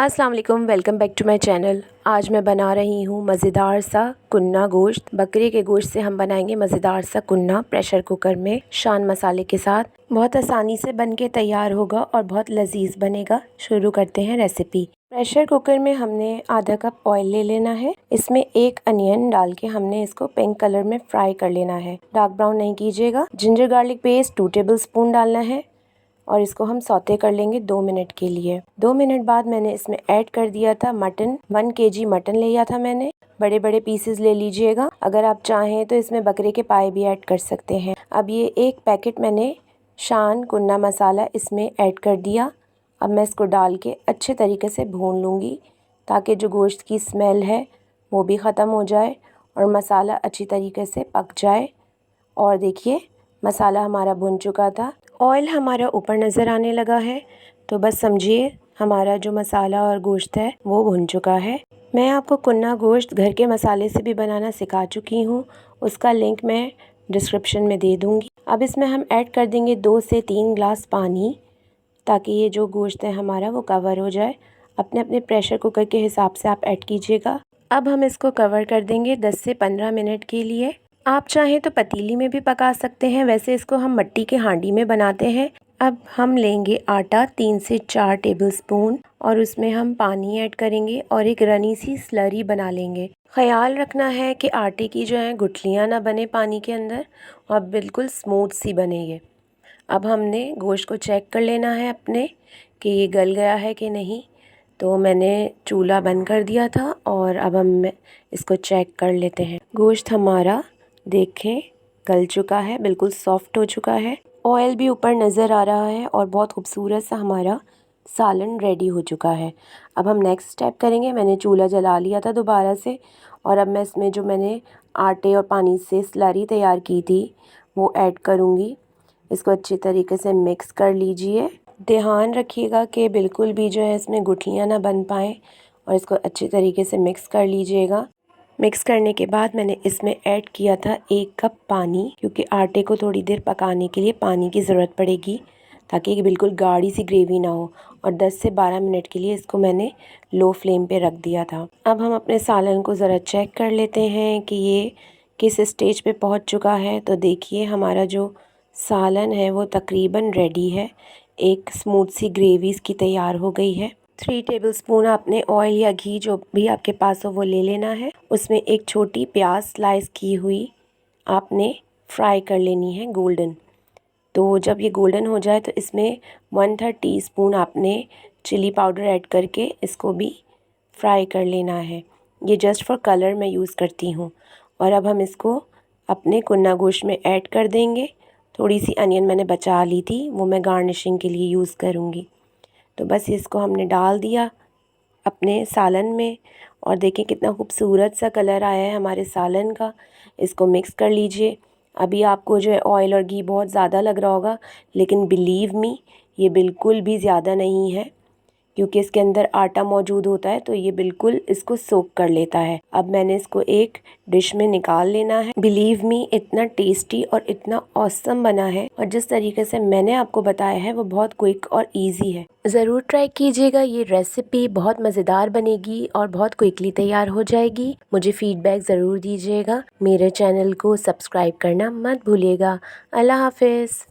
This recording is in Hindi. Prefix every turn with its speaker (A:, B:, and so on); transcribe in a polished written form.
A: अस्सलाम वालेकुम, welcome back to my channel. आज मैं बना रही हूँ मज़ेदार सा कुन्ना गोश्त। बकरे के गोश्त से हम बनाएंगे मज़ेदार सा कुन्ना प्रेशर कुकर में शान मसाले के साथ। बहुत आसानी से बन के तैयार होगा और बहुत लजीज बनेगा। शुरू करते हैं रेसिपी। प्रेशर कुकर में हमने आधा कप ऑयल ले लेना है। इसमें एक अनियन डाल के हमने इसको पिंक कलर में फ्राई कर लेना है, डार्क ब्राउन नहीं कीजिएगा। Ginger garlic paste 2 table spoon डालना है और इसको हम सौते कर लेंगे 2 मिनट के लिए। 2 मिनट बाद मैंने इसमें ऐड कर दिया था मटन। 1 kg मटन लिया था मैंने। बड़े बड़े पीसेस ले लीजिएगा। अगर आप चाहें तो इसमें बकरे के पाए भी ऐड कर सकते हैं। अब ये 1 पैकेट मैंने शान कुन्ना मसाला इसमें ऐड कर दिया। अब मैं इसको डाल के अच्छे तरीके से भून लूँगी ताकि जो गोश्त की स्मेल है वो भी ख़त्म हो जाए और मसाला अच्छी तरीके से पक जाए। और देखिए मसाला हमारा भुन चुका था, ऑयल हमारा ऊपर नज़र आने लगा है, तो बस समझिए हमारा जो मसाला और गोश्त है वो भुन चुका है। मैं आपको कुन्ना गोश्त घर के मसाले से भी बनाना सिखा चुकी हूँ, उसका लिंक मैं डिस्क्रिप्शन में दे दूँगी। अब इसमें हम ऐड कर देंगे 2 से 3 ग्लास पानी ताकि ये जो गोश्त है हमारा वो कवर हो जाए। अपने अपने प्रेशर कुकर के हिसाब से आप ऐड कीजिएगा। अब हम इसको कवर कर देंगे 10 से 15 मिनट के लिए। आप चाहें तो पतीली में भी पका सकते हैं, वैसे इसको हम मिट्टी के हांडी में बनाते हैं। अब हम लेंगे आटा 3 से 4 टेबल स्पून और उसमें हम पानी ऐड करेंगे और एक रनी सी स्लरी बना लेंगे। ख्याल रखना है कि आटे की जो है गुठलियाँ ना बने पानी के अंदर और बिल्कुल स्मूथ सी बने ये। अब हमने गोश्त को चेक कर लेना है अपने कि ये गल गया है कि नहीं। तो मैंने चूल्हा बंद कर दिया था और अब हम इसको चेक कर लेते हैं। गोश्त हमारा देखें गल चुका है, बिल्कुल सॉफ्ट हो चुका है। ऑयल भी ऊपर नज़र आ रहा है और बहुत खूबसूरत सा हमारा सालन रेडी हो चुका है। अब हम नेक्स्ट स्टेप करेंगे। मैंने चूल्हा जला लिया था दोबारा से और अब मैं इसमें जो मैंने आटे और पानी से स्लरी तैयार की थी वो ऐड करूँगी। इसको अच्छी तरीके से मिक्स कर लीजिए। ध्यान रखिएगा कि बिल्कुल भी जो है इसमें गुठलियाँ ना बन पाएँ और इसको अच्छी तरीके से मिक्स कर लीजिएगा। मिक्स करने के बाद मैंने इसमें ऐड किया था 1 कप पानी, क्योंकि आटे को थोड़ी देर पकाने के लिए पानी की ज़रूरत पड़ेगी ताकि ये बिल्कुल गाढ़ी सी ग्रेवी ना हो। और 10 से 12 मिनट के लिए इसको मैंने लो फ्लेम पे रख दिया था। अब हम अपने सालन को ज़रा चेक कर लेते हैं कि ये किस स्टेज पे पहुंच चुका है। तो देखिए हमारा जो सालन है वो तकरीबन रेडी है। एक स्मूथ सी ग्रेवी इसकी तैयार हो गई है। 3 टेबल स्पून आपने ऑयल या घी जो भी आपके पास हो वो ले लेना है। उसमें एक छोटी प्याज स्लाइस की हुई आपने फ्राई कर लेनी है गोल्डन। तो जब ये गोल्डन हो जाए तो इसमें 1/3 टीस्पून आपने चिली पाउडर ऐड करके इसको भी फ्राई कर लेना है। ये जस्ट फॉर कलर मैं यूज़ करती हूँ। और अब हम इसको अपने कुन्ना गोश्त में ऐड कर देंगे। थोड़ी सी अनियन मैंने बचा ली थी, वो मैं गार्निशिंग के लिए यूज़ करूँगी। तो बस इसको हमने डाल दिया अपने सालन में और देखिए कितना खूबसूरत सा कलर आया है हमारे सालन का। इसको मिक्स कर लीजिए। अभी आपको जो है ऑयल और घी बहुत ज़्यादा लग रहा होगा, लेकिन बिलीव मी ये बिल्कुल भी ज़्यादा नहीं है, क्योंकि इसके अंदर आटा मौजूद होता है तो ये बिल्कुल इसको सोक कर लेता है। अब मैंने इसको एक डिश में निकाल लेना है। बिलीव मी इतना टेस्टी और इतना ऑसम बना है और जिस तरीके से मैंने आपको बताया है वो बहुत क्विक और इजी है। ज़रूर ट्राई कीजिएगा। ये रेसिपी बहुत मज़ेदार बनेगी और बहुत क्विकली तैयार हो जाएगी। मुझे फीडबैक ज़रूर दीजिएगा। मेरे चैनल को सब्सक्राइब करना मत भूलिएगा। अल्लाह हाफिज़।